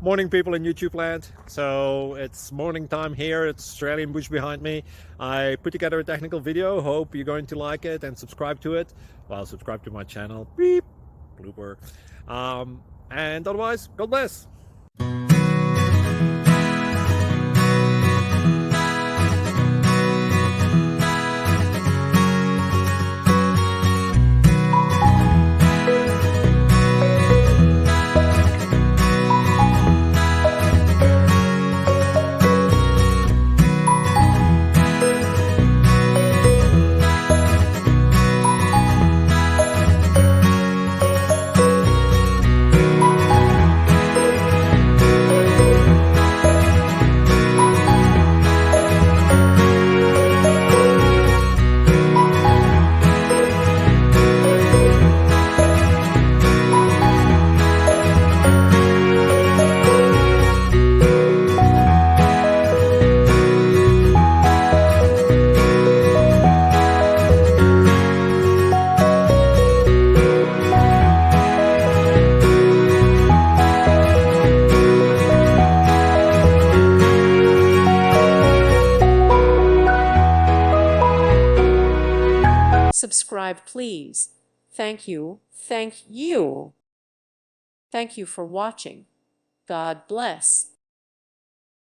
Morning, people in YouTube land. So it's morning time here. It's Australian bush behind me. I put together a technical video. Hope you're going to like it and subscribe to it. Well, subscribe to my channel. Beep. Blooper. And otherwise, God bless. Subscribe, please. Thank you. Thank you. Thank you for watching. God bless.